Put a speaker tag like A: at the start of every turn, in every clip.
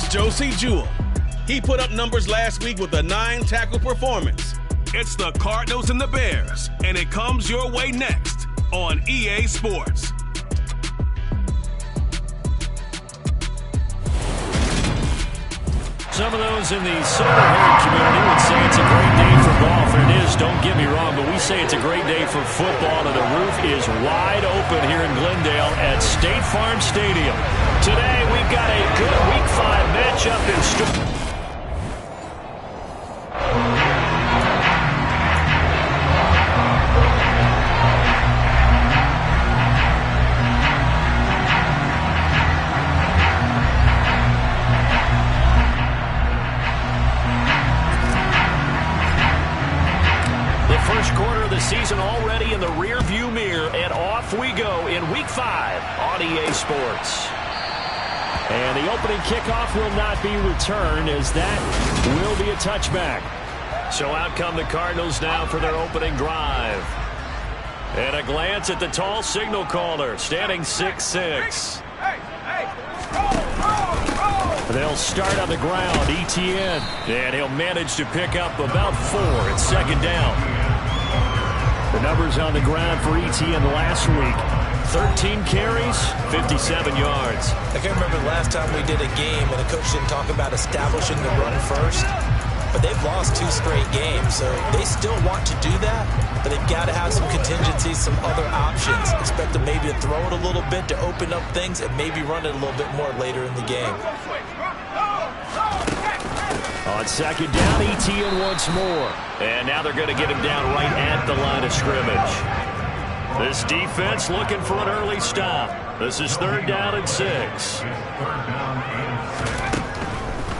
A: Here's Josie Jewell. He put up numbers last week with a 9-tackle performance. It's the Cardinals and the Bears, and it comes your way next on EA Sports.
B: Some of those in the silver-haired community would say it's a great day for golf, and it is, don't get me wrong, but we say it's a great day for football, and the roof is wide open here in Glendale at State Farm Stadium. Today, we've got a good Week 5 matchup in store. First quarter of the season already in the rear-view mirror, and off we go in Week 5 on EA Sports. And the opening kickoff will not be returned, as that will be a touchback. So out come the Cardinals now for their opening drive. And a glance at the tall signal caller, standing 6'6". They'll start on the ground, ETN, and he'll manage to pick up about 4 at second down. The numbers on the ground for ETN last week: 13 carries, 57 yards.
C: I can remember the last time we did a game and the coach didn't talk about establishing the run first, but they've lost 2 straight games, so they still want to do that, but they've got to have some contingencies, some other options. Expect them maybe to throw it a little bit to open up things and maybe run it a little bit more later in the game.
B: On second down, ETN once more. And now they're going to get him down right at the line of scrimmage. This defense looking for an early stop. This is 3rd down and 6.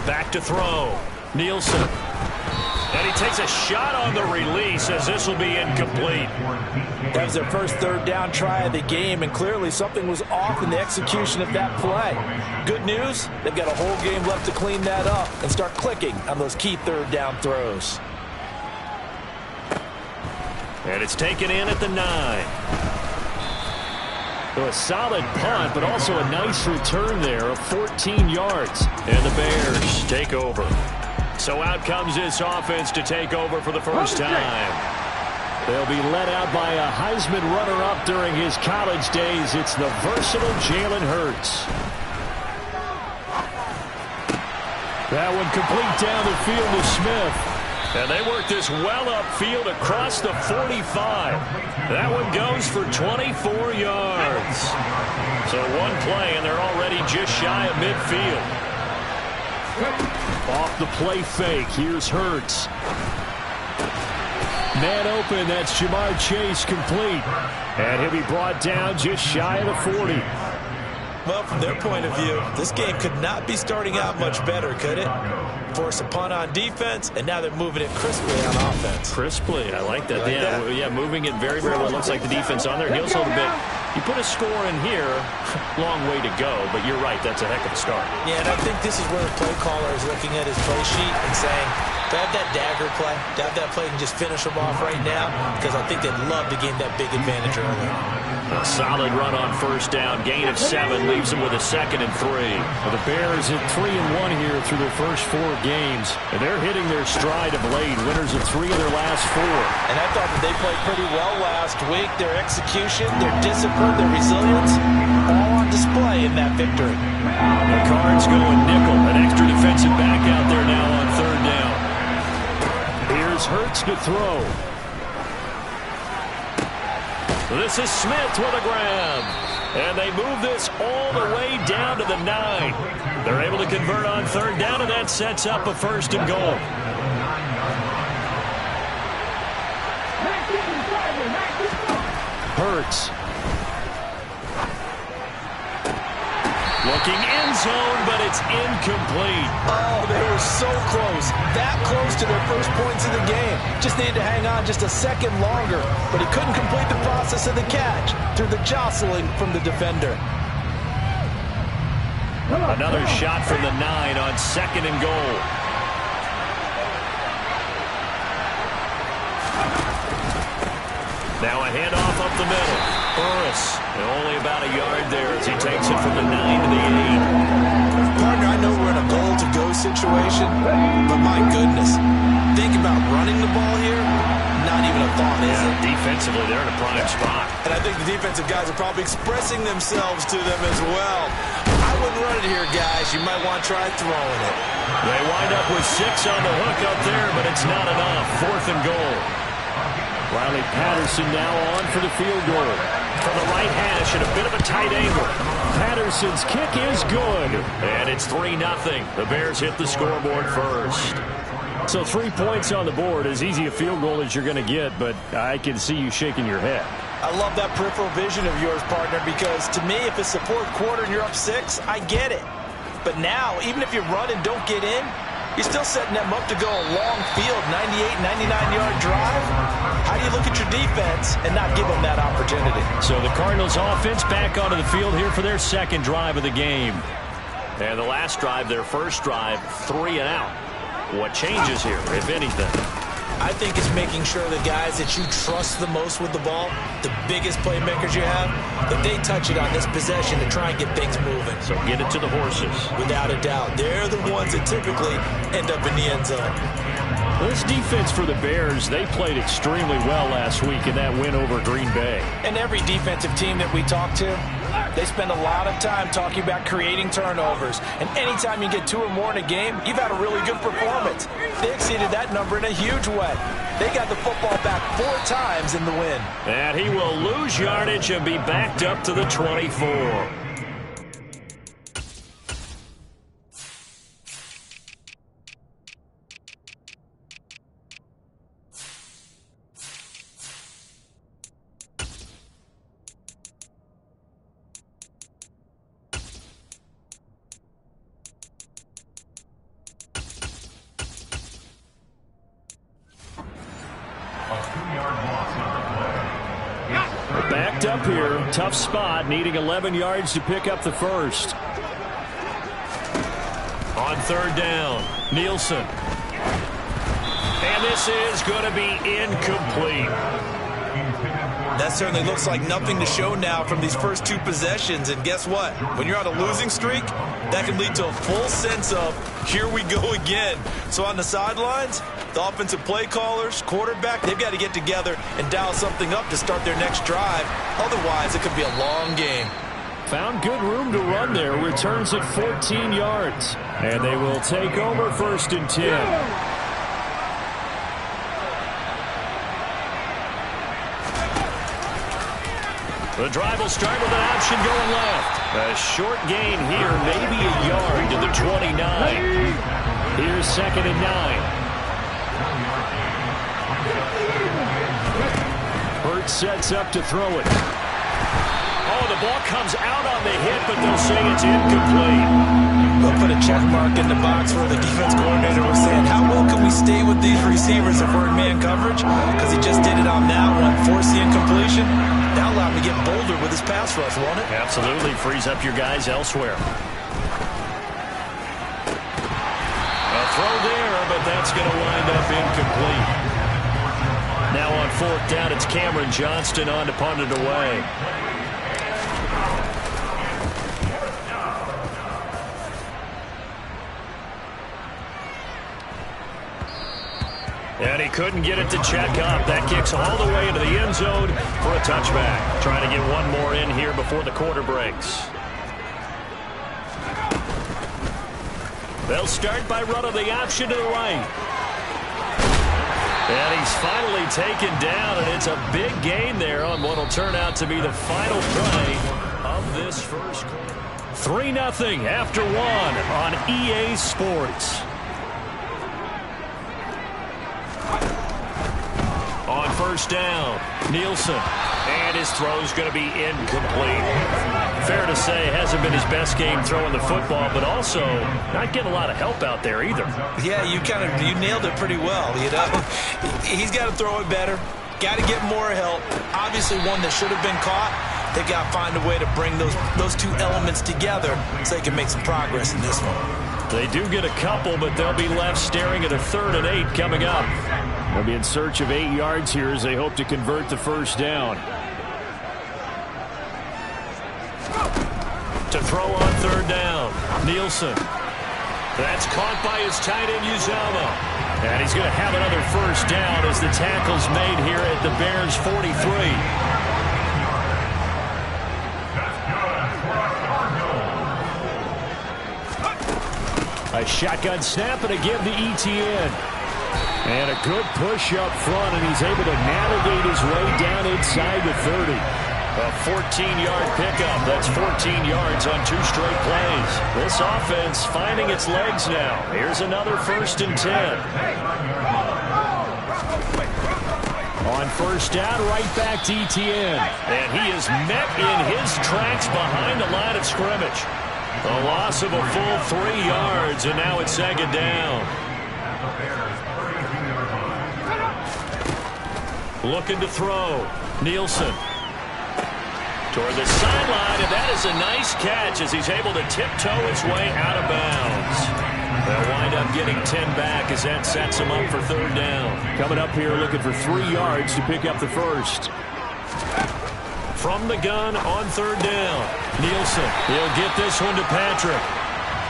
B: Back to throw. Nielsen. And he takes a shot on the release, as this will be incomplete.
C: That was their first 3rd down try of the game, and clearly something was off in the execution of that play. Good news, they've got a whole game left to clean that up and start clicking on those key 3rd down throws.
B: And it's taken in at the 9. So a solid punt, but also a nice return there of 14 yards. And the Bears take over. So out comes this offense to take over for the first time. They'll be led out by a Heisman runner-up during his college days. It's the versatile Jalen Hurts. That one complete down the field to Smith. And they work this well upfield across the 45. That one goes for 24 yards. So one play, and they're already just shy of midfield. Off the play fake, here's Hurts. Man open, that's Jamar Chase complete. And he'll be brought down just shy of the 40.
C: Well, from their point of view, this game could not be starting out much better, could it? Force a punt on defense, and now they're moving it crisply on offense.
B: Crisply, I like that. Yeah, moving it very, very well. Looks like the defense on their heels a little bit. You put a score in here, long way to go, but you're right, that's a heck of a start.
C: Yeah, and I think this is where the play caller is looking at his play sheet and saying, to have that dagger play, to have that play and just finish them off right now, because I think they'd love to gain that big advantage early.
B: A solid run on first down, gain of 7, leaves them with a 2nd and 3.
D: Well, the Bears at 3-1 here through their first 4 games, and they're hitting their stride of late, winners of 3 of their last 4.
C: And I thought that they played pretty well last week. Their execution, their discipline, their resilience, all on display in that victory.
B: The Cards going nickel, an extra defensive back out there now on 3rd down.
D: Here's Hurts to throw.
B: This is Smith with a grab. And they move this all the way down to the 9. They're able to convert on 3rd down, and that sets up a 1st and goal.
D: Hurts.
B: Looking end zone, but it's incomplete.
C: Oh, they were so close. That close to their first points of the game. Just needed to hang on just a second longer, but he couldn't complete the process of the catch through the jostling from the defender.
B: Another shot from the 9 on 2nd and goal. Now a handoff up the middle. Burris, only about a yard there as he takes it from the 9 to the 8.
C: Partner, I know we're in a gold thought, is it?
B: Defensively, they're in a prime spot.
C: And I think the defensive guys are probably expressing themselves to them as well. I wouldn't run it here, guys. You might want to try throwing it.
B: They wind up with 6 on the hook up there, but it's not enough. 4th and goal. Riley Patterson now on for the field goal. From the right hash at a bit of a tight angle. Patterson's kick is good. And it's 3-0. The Bears hit the scoreboard first. So 3 points on the board, as easy a field goal as you're going to get, but I can see you shaking your head.
C: I love that peripheral vision of yours, partner, because to me, if it's the 4th quarter and you're up 6, I get it. But now, even if you run and don't get in, you're still setting them up to go a long field, 98, 99-yard drive. How do you look at your defense and not give them that opportunity?
B: So the Cardinals offense back onto the field here for their 2nd drive of the game. And the last drive, their first drive, 3 and out. What changes here, if anything?
C: I think it's making sure the guys that you trust the most with the ball, the biggest playmakers you have, that they touch it on this possession to try and get things moving.
B: So get it to the horses.
C: Without a doubt. They're the ones that typically end up in the end zone.
B: This defense for the Bears, they played extremely well last week in that win over Green Bay.
C: And every defensive team that we talk to, they spend a lot of time talking about creating turnovers. And anytime you get 2 or more in a game, you've had a really good performance. They exceeded that number in a huge way. They got the football back 4 times in the win.
B: And he will lose yardage and be backed up to the 24. Backed up here, tough spot, needing 11 yards to pick up the first. On 3rd down, Nielsen. And this is going to be incomplete.
C: That certainly looks like nothing to show now from these first 2 possessions. And guess what? When you're on a losing streak, that can lead to a full sense of, here we go again. So on the sidelines, the offensive play callers, quarterback, they've got to get together and dial something up to start their next drive. Otherwise, it could be a long game.
B: Found good room to run there. Returns at 14 yards. And they will take over 1st and 10. The drive will start with an option going left. A short gain here, maybe a yard to the 29. Here's 2nd and 9. Hurts sets up to throw it. Oh, the ball comes out on the hit, but they'll say it's incomplete.
C: They'll put a check mark in the box where the defense coordinator was saying, how well can we stay with these receivers if we're in man coverage? Because he just did it on that one, forced the incompletion. That'll allow him to get bolder with his pass rush, won't it?
B: Absolutely, frees up your guys elsewhere. A throw there, but that's going to wind up incomplete. Now on 4th down, it's Cameron Johnston on to punt it away. And he couldn't get it to check up. That kicks all the way into the end zone for a touchback. Trying to get one more in here before the quarter breaks. They'll start by running the option to the right. And he's finally taken down, and it's a big gain there on what will turn out to be the final play of this first quarter. 3-0 after 1 on EA Sports. On 1st down, Nielsen. And his throw's going to be incomplete. Fair to say, hasn't been his best game throwing the football, but also not getting a lot of help out there either.
C: Yeah, you nailed it pretty well, you know. He's got to throw it better. Got to get more help. Obviously one that should have been caught. They've got to find a way to bring those 2 elements together so they can make some progress in this one.
B: They do get a couple, but they'll be left staring at a 3rd and 8 coming up. They'll be in search of 8 yards here as they hope to convert the 1st down. To throw on 3rd down, Nielsen. That's caught by his tight end, Uzama. And he's going to have another first down as the tackle's made here at the Bears' 43. A shotgun snap and a give to Etienne. And a good push up front, and he's able to navigate his way down inside the 30. A 14-yard pickup. That's 14 yards on 2 straight plays. This offense finding its legs now. Here's another 1st and 10. On first down, right back to Etienne. And he is met in his tracks behind the line of scrimmage. A loss of a full 3 yards, and now it's 2nd down. Looking to throw. Nielsen. Toward the sideline, and that is a nice catch as he's able to tiptoe his way out of bounds. They'll wind up getting 10 back as that sets him up for 3rd down.
D: Coming up here looking for 3 yards to pick up the first.
B: From the gun on 3rd down. Nielsen, he'll get this one to Patrick.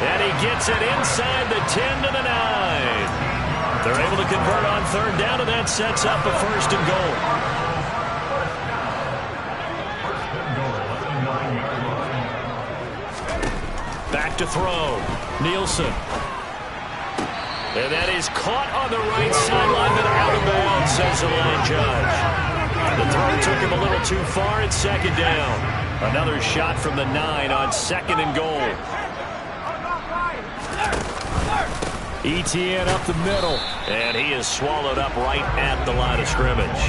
B: And he gets it inside the 10 to the 9. They're able to convert on 3rd down, and that sets up a 1st and goal. Back to throw. Nielsen. And that is caught on the right sideline, but out of bounds, says the line judge. The throw took him a little too far. It's 2nd down. Another shot from the 9 on 2nd and goal.
D: Etienne up the middle.
B: And he is swallowed up right at the line of scrimmage.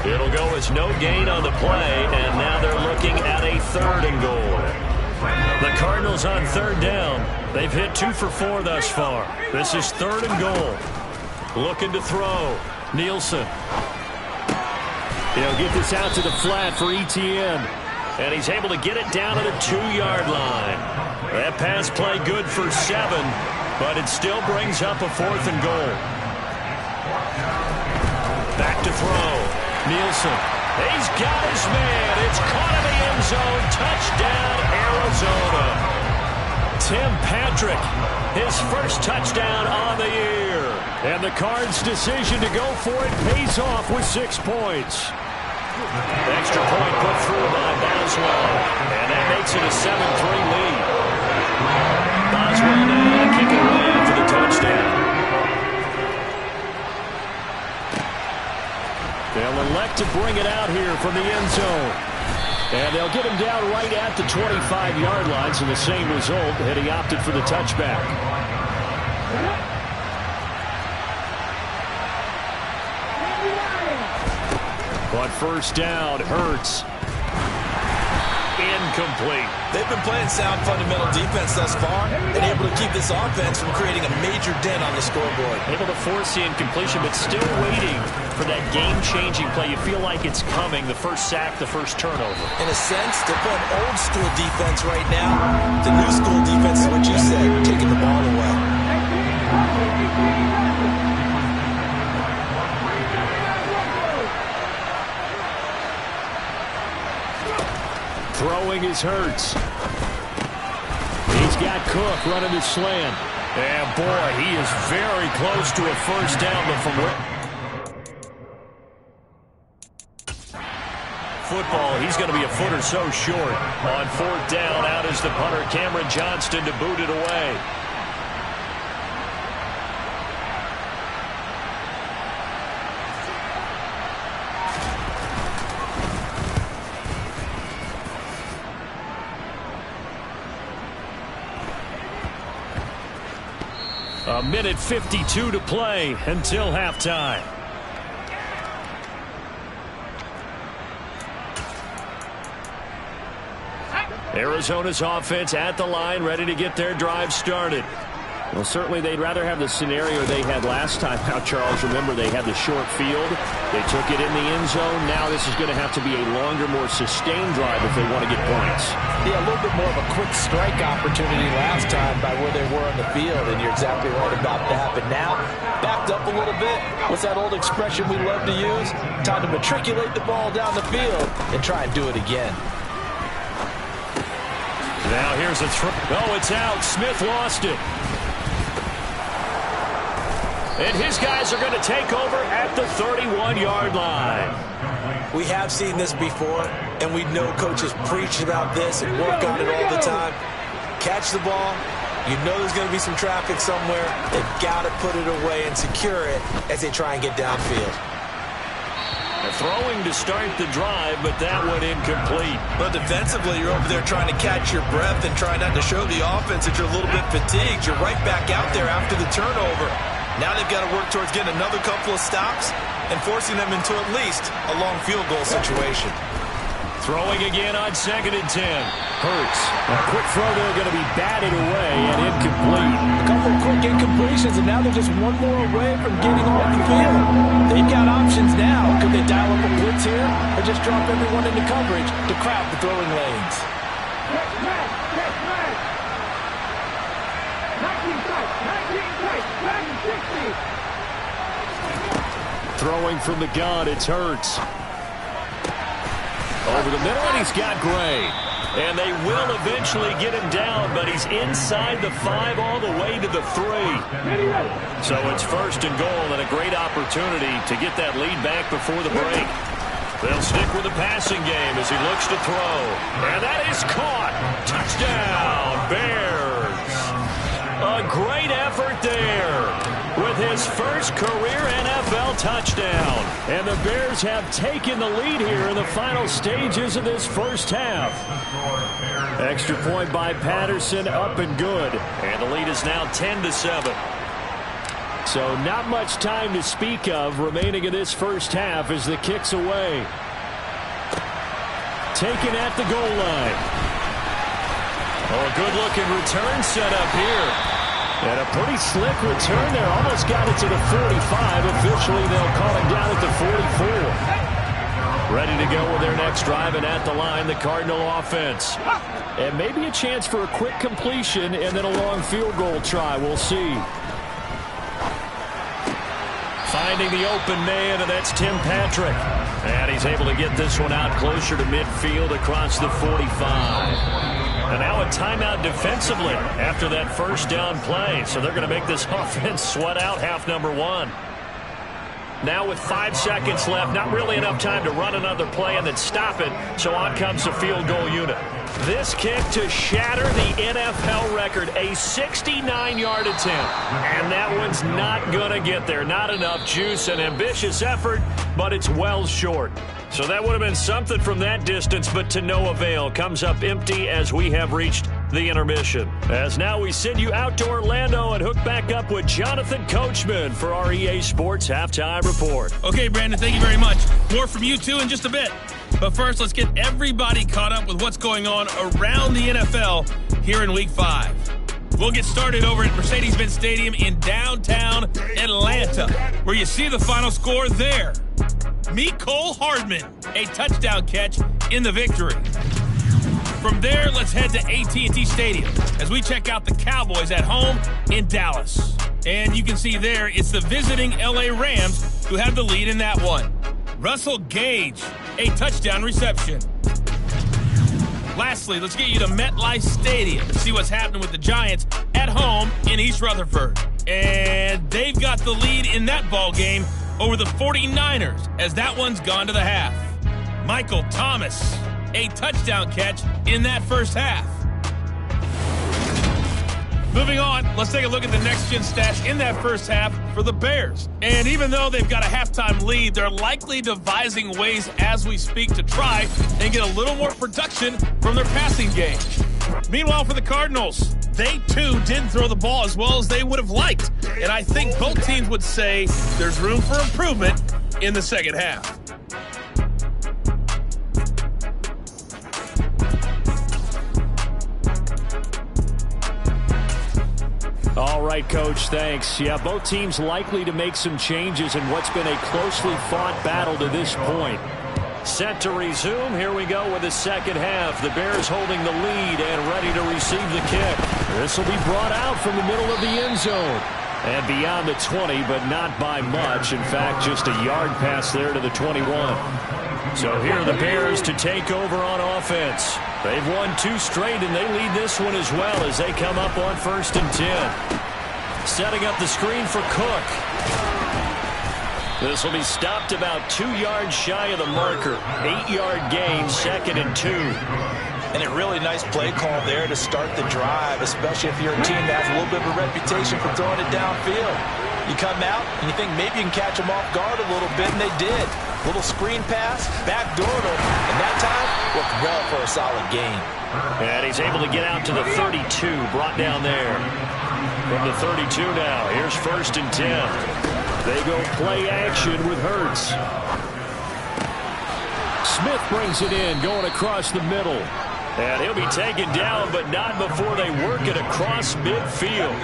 B: It'll go as no gain on the play, and now they're looking at a 3rd and goal. The Cardinals on 3rd down. They've hit 2 for 4 thus far. This is 3rd and goal. Looking to throw. Nielsen.
D: He'll get this out to the flat for Etienne.
B: And he's able to get it down to the 2-yard line. That pass play good for 7, but it still brings up a 4th and goal. Back to throw. Nielsen. He's got his man. It's caught in the end zone. Touchdown, Arizona. Tim Patrick, his first touchdown on the year.
D: And the Cards' decision to go for it pays off with 6 points.
B: Extra point put through by Boswell. And that makes it a 7-3 lead. Boswell now to kick it away for the touchdown.
D: They'll elect to bring it out here from the end zone. And they'll get him down right at the 25-yard line, so the same result, and he opted for the touchback. On first down, Hurts.
B: Incomplete.
C: They've been playing sound fundamental defense thus far and able to keep this offense from creating a major dent on the scoreboard.
B: Able to force the incompletion, but still waiting for that game-changing play. You feel like it's coming, the first sack, the first turnover.
C: In a sense, they're playing old-school defense right now. The new-school defense is what you said, taking the ball away.
D: Throwing is Hurts. He's got Cook running the slant.
B: And boy, he is very close to a first down, but from where? Football, he's going to be a foot or so short. On 4th down, out is the punter, Cameron Johnston, to boot it away. A minute 52 to play until halftime. Arizona's offense at the line, ready to get their drive started.
D: Well, certainly they'd rather have the scenario they had last time out, Charles. Remember, they had the short field. They took it in the end zone. Now this is going to have to be a longer, more sustained drive if they want to get points.
C: Yeah, a little bit more of a quick strike opportunity last time by where they were on the field, and you're exactly right about that. But now, backed up a little bit. What's that old expression we love to use? Time to matriculate the ball down the field and try and do it again.
B: Now here's a throw. Oh, it's out. Smith lost it. And his guys are going to take over at the 31-yard line.
C: We have seen this before, and we know coaches preach about this and work on it all the time. Catch the ball. You know there's going to be some traffic somewhere. They've got to put it away and secure it as they try and get downfield.
B: Throwing to start the drive, but that one incomplete.
C: But defensively, you're over there trying to catch your breath and try not to show the offense that you're a little bit fatigued. You're right back out there after the turnover. Now they've got to work towards getting another couple of stops and forcing them into at least a long field goal situation.
B: Throwing again on 2nd and 10. Hurts. A quick throw there going to be batted away and incomplete.
C: A couple of quick incompletions, and now they're just one more away from getting off the field. They've got options now. Could they dial up a blitz here or just drop everyone into coverage to crowd the throwing lanes?
B: Throwing from the gun, it's Hurts. Over the middle, and he's got Gray. And they will eventually get him down, but he's inside the 5 all the way to the 3. So it's 1st and goal, and a great opportunity to get that lead back before the break. They'll stick with the passing game as he looks to throw. And that is caught. Touchdown, Bears. A great effort there with his first career NFL touchdown. And the Bears have taken the lead here in the final stages of this first half. Extra point by Patterson, up and good. And the lead is now 10-7. So not much time to speak of remaining in this first half as the kick's away. Taken at the goal line. Oh, a good-looking return set up here. And a pretty slick return there. Almost got it to the 45. Officially, they'll call him down at the 44. Ready to go with their next drive, and at the line, the Cardinal offense. And maybe a chance for a quick completion and then a long field goal try. We'll see. Finding the open man, and that's Tim Patrick. And he's able to get this one out closer to midfield across the 45. And now a timeout defensively after that first down play. So they're going to make this offense sweat out half number 1. Now with 5 seconds left, not really enough time to run another play and then stop it. So on comes the field goal unit. This kick to shatter the NFL record, a 69-yard attempt. And that one's not going to get there. Not enough juice, an ambitious effort, but it's well short. So that would have been something from that distance, but to no avail. Comes up empty as we have reached the intermission. As now we send you out to Orlando and hook back up with Jonathan Coachman for our EA Sports Halftime Report.
E: Okay, Brandon, thank you very much. More from you two in just a bit. But first, let's get everybody caught up with what's going on around the NFL here in Week 5. We'll get started over at Mercedes-Benz Stadium in downtown Atlanta, where you see the final score there. Mecole Hardman, a touchdown catch in the victory. From there, let's head to AT&T Stadium as we check out the Cowboys at home in Dallas. And you can see there, it's the visiting LA Rams who have the lead in that one. Russell Gage, a touchdown reception. Lastly, let's get you to MetLife Stadium to see what's happening with the Giants at home in East Rutherford. And they've got the lead in that ball game over the 49ers as that one's gone to the half. Michael Thomas, a touchdown catch in that first half. Moving on, let's take a look at the next-gen stats in that first half for the Bears. And even though they've got a halftime lead, they're likely devising ways as we speak to try and get a little more production from their passing game. Meanwhile, for the Cardinals, they too didn't throw the ball as well as they would have liked. And I think both teams would say there's room for improvement in the second half.
B: All right, Coach, thanks. Yeah, both teams likely to make some changes in what's been a closely fought battle to this point. Set to resume. Here we go with the second half. The Bears holding the lead and ready to receive the kick. This will be brought out from the middle of the end zone. And beyond the 20, but not by much. In fact, just a yard pass there to the 21. So here are the Bears to take over on offense. They've won 2 straight, and they lead this one as well as they come up on 1st and 10. Setting up the screen for Cook. This will be stopped about 2 yards shy of the marker. 8-yard gain, 2nd and 2.
C: And a really nice play call there to start the drive, especially if you're a team that has a little bit of a reputation for throwing it downfield. You come out and you think maybe you can catch them off guard a little bit, and they did. Little screen pass, backdoored them, and that time worked well for a solid gain.
B: And he's able to get out to the 32, brought down there. From the 32 now, here's 1st and 10. They go play action with Hurts. Smith brings it in, going across the middle. And he'll be taken down, but not before they work it across midfield.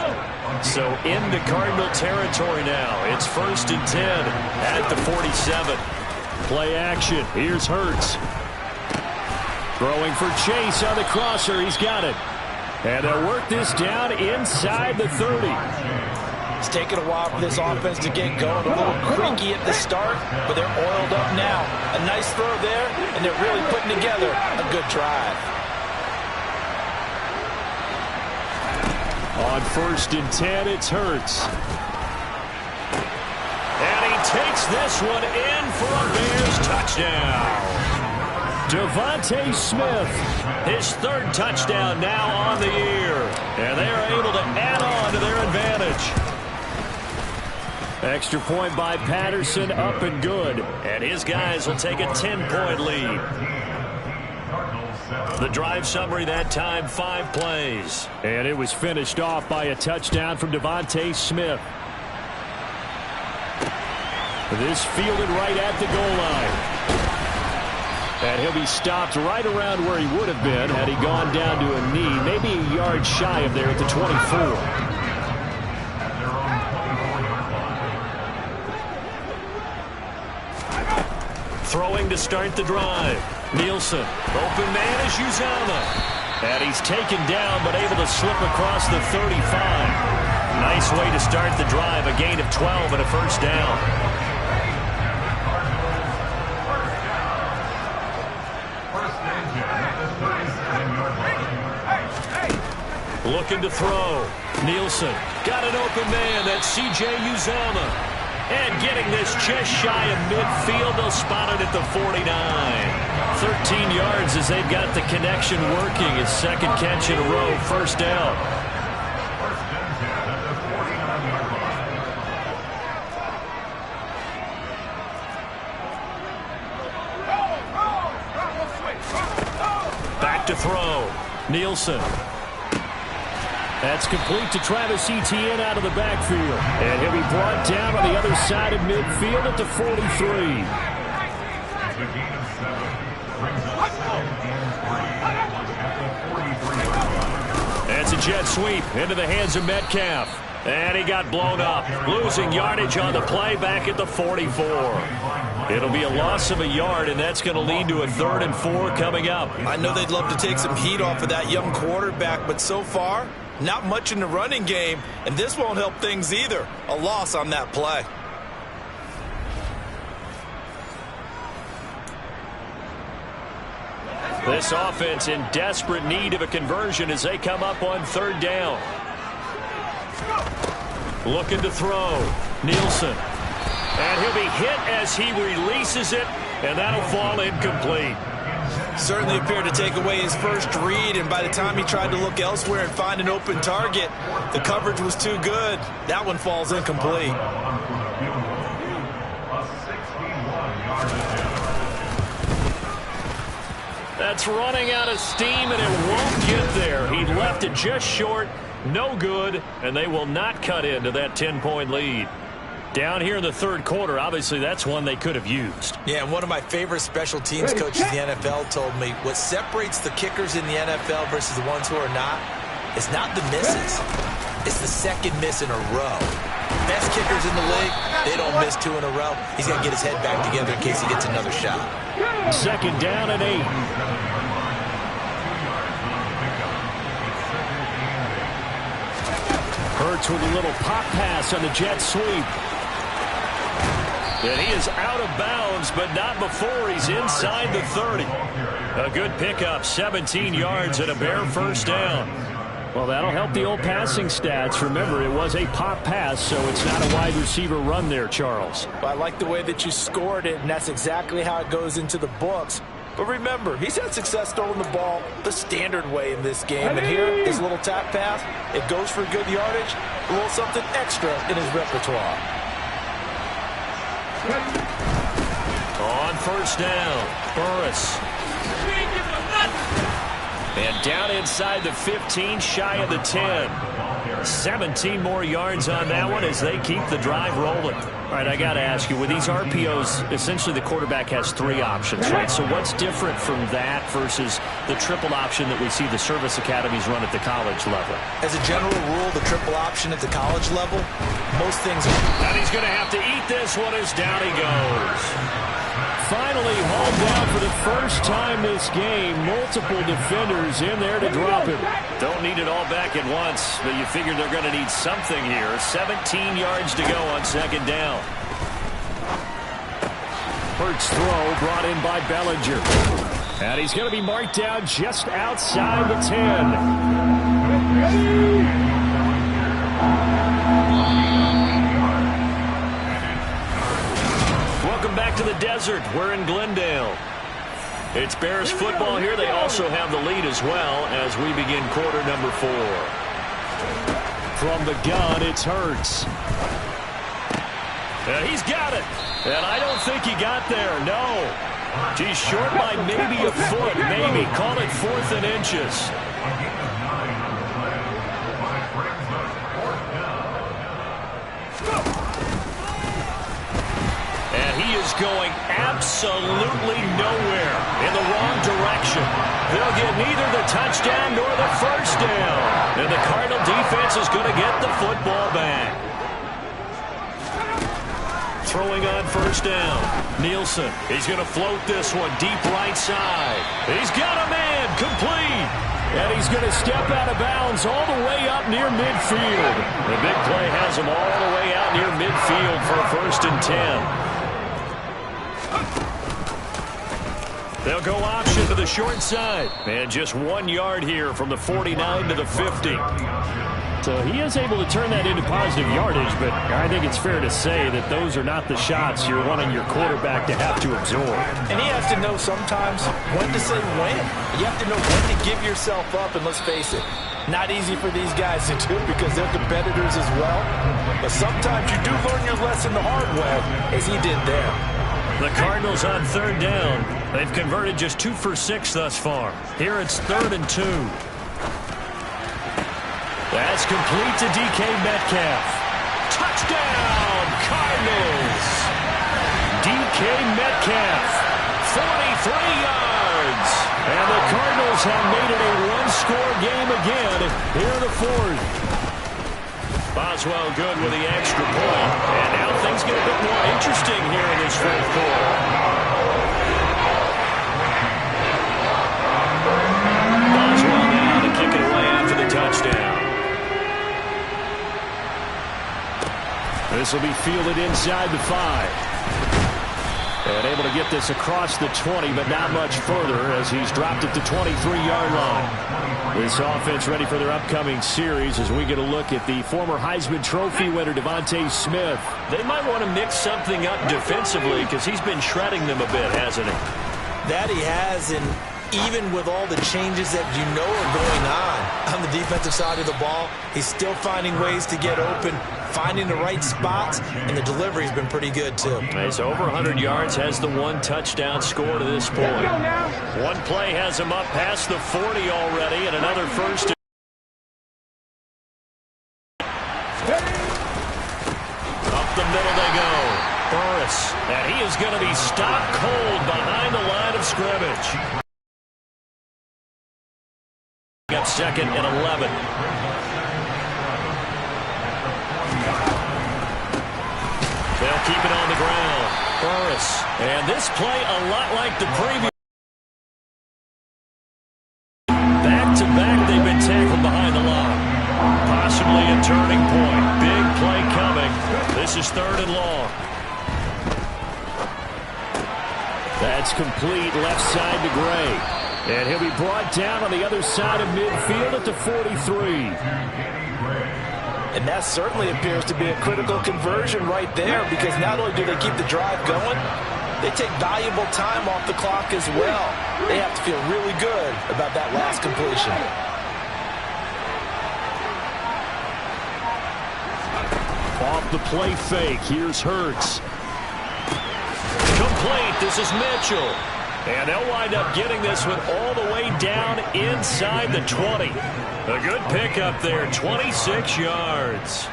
B: So into Cardinal territory now. It's 1st and 10 at the 47. Play action. Here's Hurts. Throwing for Chase on the crosser. He's got it. And they'll work this down inside the 30.
C: It's taken a while for this offense to get going. A little creaky at the start, but they're oiled up now. A nice throw there, and they're really putting together a good drive.
B: On 1st and 10, it's Hurts. And he takes this one in for a Bears touchdown. Devontae Smith, his 3rd touchdown now on the year. And they are able to add on to their advantage. Extra point by Patterson, up and good. And his guys will take a 10-point lead. The drive summary that time, 5 plays. And it was finished off by a touchdown from Devontae Smith. This fielded right at the goal line. And he'll be stopped right around where he would have been had he gone down to a knee, maybe a yard shy of there at the 24. Throwing to start the drive. Nielsen. Open man is Uzama. And he's taken down but able to slip across the 35. Nice way to start the drive. A gain of 12 and a 1st down. Looking to throw. Nielsen. Got an open man. That's C.J. Uzama. And getting this just shy of midfield. They'll spot it at the 49. 13 yards as they've got the connection working. His 2nd catch in a row. 1st down. Back to throw. Nielsen. That's complete to Travis Etienne out of the backfield. And he'll be brought down on the other side of midfield at the 43. That's a jet sweep into the hands of Metcalf. And he got blown up. Losing yardage on the play back at the 44. It'll be a loss of a yard, and that's going to lead to a 3rd and 4 coming up.
C: I know they'd love to take some heat off of that young quarterback, but so far, not much in the running game, and this won't help things either. A loss on that play.
B: This offense in desperate need of a conversion as they come up on 3rd down. Looking to throw. Nielsen. And he'll be hit as he releases it, and that'll fall incomplete.
C: Certainly appeared to take away his first read, and by the time he tried to look elsewhere and find an open target, the coverage was too good. That one falls incomplete.
B: That's running out of steam, and it won't get there. He left it just short, no good, and they will not cut into that 10-point lead. Down here in the 3rd quarter, obviously that's one they could have used.
C: Yeah, and one of my favorite special teams coaches in the NFL told me what separates the kickers in the NFL versus the ones who are not, it's not the misses. It's the 2nd miss in a row. Best kickers in the league, they don't miss 2 in a row. He's got to get his head back together in case he gets another shot.
B: 2nd down and 8. Hurts with a little pop pass on the jet sweep. And he is out of bounds, but not before he's inside the 30. A good pickup, 17 yards and a Bear 1st down.
D: Well, that'll help the old passing stats. Remember, it was a pop pass, so it's not a wide receiver run there, Charles.
C: Well, I like the way that you scored it, and that's exactly how it goes into the books. But remember, he's had success throwing the ball the standard way in this game. And here, this little tap pass, it goes for good yardage, a little something extra in his repertoire.
B: On first down, Burris. And down inside the 15, shy of the 10. 17 more yards on that one as they keep the drive rolling. All right, I got to ask you, with these RPOs, essentially the quarterback has 3 options, right? So what's different from that versus the triple option that we see the service academies run at the college level?
C: As a general rule, the triple option at the college level, most things are...
B: And he's going to have to eat this one as down he goes.
D: Finally hauled down for the first time this game. Multiple defenders in there to drop him.
B: Don't need it all back at once, but you figure they're going to need something here. 17 yards to go on second down.
D: Hurts throw brought in by Bellinger. And he's going to be marked down just outside the 10.
B: Welcome back to the desert. We're in Glendale. It's Bears football here. They also have the lead as well as we begin quarter number 4.
D: From the gun, it's Hurts.
B: He's got it. And I don't think he got there. No. He's short by maybe a foot. Maybe. Call it 4th and inches. He is going absolutely nowhere in the wrong direction. They'll get neither the touchdown nor the first down. And the Cardinal defense is going to get the football back. Throwing on first down. Nielsen. He's going to float this one deep right side. He's got a man. Complete.
D: And he's going to step out of bounds all the way up near midfield.
B: The big play has him all the way out near midfield for a 1st and 10. They'll go option to the short side. And just 1 yard here from the 49 to the 50.
D: So he is able to turn that into positive yardage, but I think it's fair to say that those are not the shots you're wanting your quarterback to have to absorb.
C: And he has to know sometimes when to say when. You have to know when to give yourself up, and let's face it, not easy for these guys to do because they're competitors as well. But sometimes you do learn your lesson the hard way, as he did there.
B: The Cardinals on 3rd down. They've converted just 2 for 6 thus far. Here it's 3rd and 2. That's complete to DK Metcalf. Touchdown, Cardinals! DK Metcalf, 43 yards. And the Cardinals have made it a 1-score game again here in the 4th. Boswell good with the extra point. And now things get a bit more interesting here in this 4th quarter. Boswell now to kick it away after the touchdown.
D: This will be fielded inside the 5. And able to get this across the 20, but not much further as he's dropped it to 23-yard line. This offense ready for their upcoming series as we get a look at the former Heisman Trophy winner, Devontae Smith.
B: They might want to mix something up defensively because he's been shredding them a bit, hasn't he?
C: That he has, and even with all the changes that you know are going on the defensive side of the ball, he's still finding ways to get open, finding the right spots, and the delivery's been pretty good, too.
B: He's over 100 yards, has the 1 touchdown score to this point. One play has him up past the 40 already, and another first. Up the middle they go. Burris, and he is going to be stopped cold behind the line of scrimmage. Got 2nd and 11. They'll keep it on the ground. Burris. And this play a lot like the previous. Back-to-back, they've been tackled behind the line. Possibly a turning point. Big play coming. This is 3rd and long.
D: That's complete left side to Gray.
B: And he'll be brought down on the other side of midfield at the 43.
C: And that certainly appears to be a critical conversion right there, because not only do they keep the drive going, they take valuable time off the clock as well. They have to feel really good about that last completion.
B: Off the play fake, here's Hurts. Complete, this is Mitchell. And they'll wind up getting this one all the way down inside the 20. A good pickup there, 26 yards.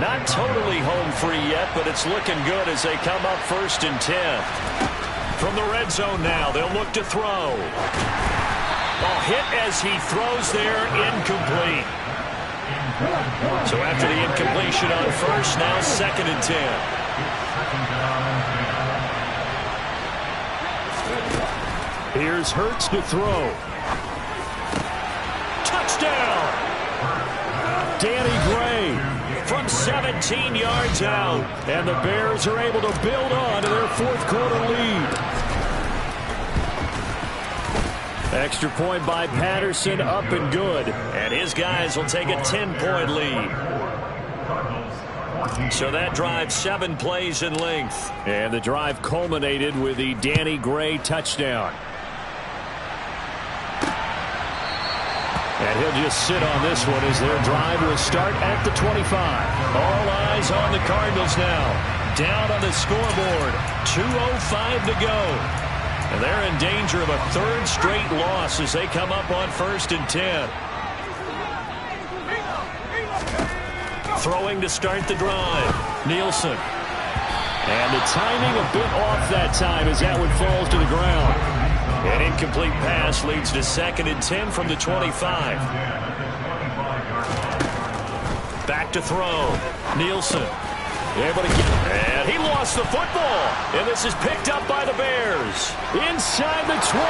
B: Not totally home free yet, but it's looking good as they come up 1st and 10. From the red zone now, they'll look to throw. Hit as he throws there, incomplete. So after the incompletion on 1st, now 2nd and 10. Here's Hurts to throw. Touchdown! Danny Gray from 17 yards out. And the Bears are able to build on to their 4th quarter lead. Extra point by Patterson, up and good. And his guys will take a 10-point lead. So that drive 7 plays in length. And the drive culminated with the Danny Gray touchdown. And he'll just sit on this one as their drive will start at the 25. All eyes on the Cardinals now. Down on the scoreboard. 2:05 to go. And they're in danger of a 3rd straight loss as they come up on 1st and 10. Throwing to start the drive. Nielsen. And the timing a bit off that time as that one falls to the ground. An incomplete pass leads to 2nd and 10 from the 25. Back to throw. Nielsen. Able to get, and he lost the football. And this is picked up by the Bears. Inside the 20.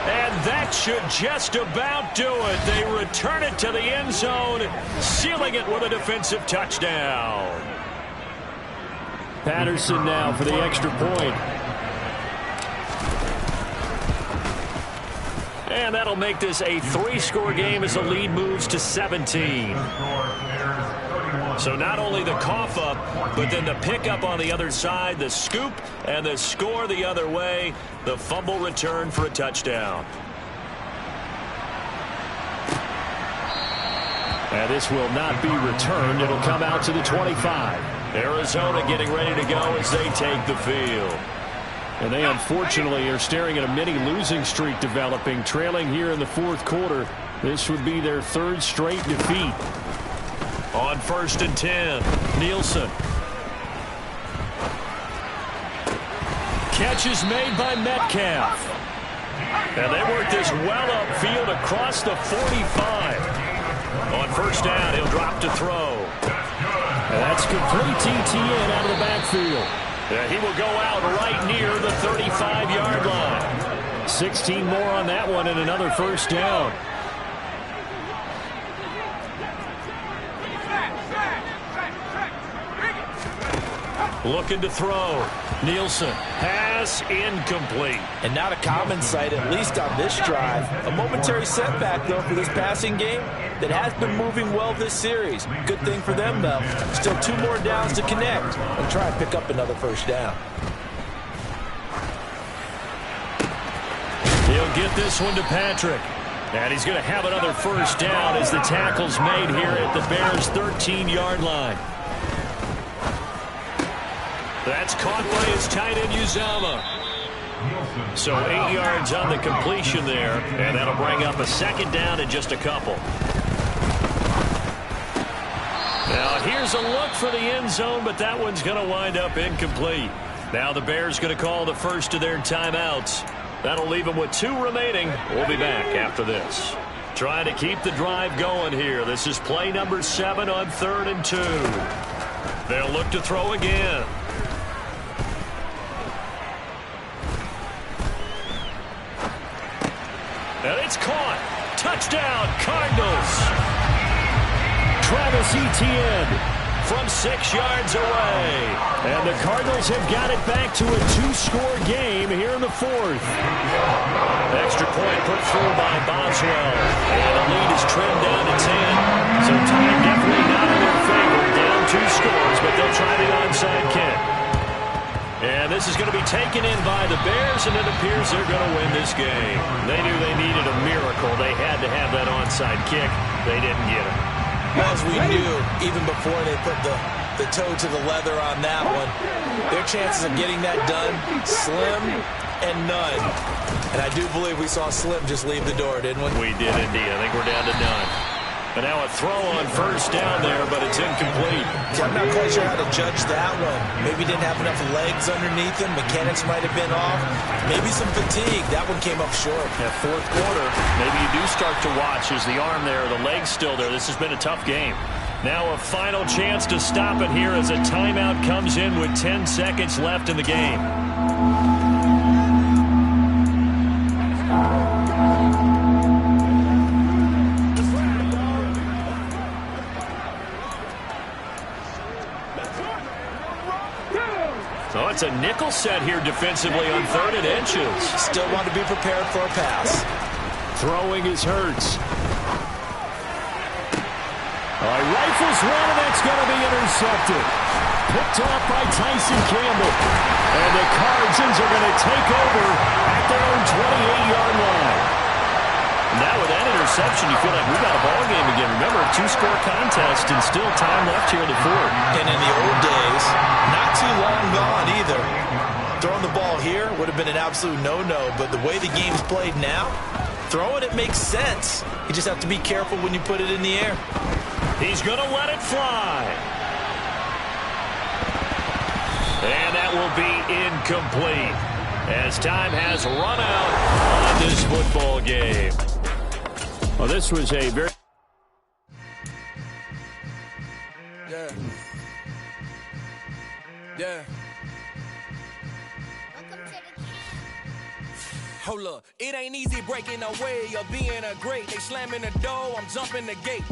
B: And that should just about do it. They return it to the end zone, sealing it with a defensive touchdown. Patterson now for the extra point. And that'll make this a 3-score game as the lead moves to 17. So not only the cough up, but then the pickup on the other side, the scoop, and the score the other way, the fumble return for a touchdown. And this will not be returned. It'll come out to the 25. Arizona getting ready to go as they take the field. And they unfortunately are staring at a mini losing streak developing, trailing here in the 4th quarter. This would be their 3rd straight defeat. On 1st and 10, Nielsen. Catch is made by Metcalf. And they work this well upfield across the 45. On 1st down, he'll drop to throw. And that's complete TTN out of the backfield. He will go out right near the 35-yard line. 16 more on that one and another 1st down. Looking to throw. Nielsen. Pass incomplete. And not a common sight, at least on this drive. A momentary setback, though, for this passing game that has been moving well this series. Good thing for them, though. Still 2 more downs to connect and try and pick up another 1st down. He'll get this one to Patrick. And he's going to have another 1st down as the tackle's made here at the Bears' 13-yard line. That's caught by his tight end, Uzama. So 8 yards on the completion there, and that'll bring up a 2nd down in just a couple. Now here's a look for the end zone, but that one's going to wind up incomplete. Now the Bears going to call the first of their timeouts. That'll leave them with 2 remaining. We'll be back after this. Trying to keep the drive going here. This is play number 7 on 3rd and 2. They'll look to throw again. And it's caught. Touchdown, Cardinals. Travis Etienne from 6 yards away. And the Cardinals have got it back to a 2-score game here in the fourth. Extra point put through by Boswell. And the lead is trimmed down to 10. So time definitely not in their favor. Down 2 scores, but they'll try the onside kick. And this is going to be taken in by the Bears, and it appears they're going to win this game. They knew they needed a miracle. They had to have that onside kick. They didn't get it.
C: As we knew, even before they put the toe to the leather on that one, their chances of getting that done, slim and none. And I do believe we saw Slim just leave the door, didn't we?
B: We did indeed. I think we're down to none. But now a throw on first down there, but it's incomplete.
C: I'm not quite sure how to judge that one. Maybe didn't have enough legs underneath him. Mechanics might have been off. Maybe some fatigue. That one came up short.
B: That fourth quarter, maybe you do start to watch. Is the arm there, the leg's still there? This has been a tough game. Now a final chance to stop it here as a timeout comes in with 10 seconds left in the game. So it's a nickel set here defensively on 3rd and inches.
C: Still want to be prepared for a pass.
B: Throwing is Hurts. Rifles one, and that's going to be intercepted. Picked off by Tyson Campbell. And the Cardinals are going to take over at their own 28-yard line. Now with that interception, you feel like we got a ball game again. Remember, a 2-score contest and still time left here in the fourth.
C: And in the old days, not too long gone either. Throwing the ball here would have been an absolute no-no, but the way the game's played now, throwing it makes sense. You just have to be careful when you put it in the air.
B: He's going to let it fly. And that will be incomplete as time has run out on this football game. Well, this was a very...
F: Yeah. Hold up, it ain't easy breaking away or being a great. They slamming the door, I'm jumping the gate.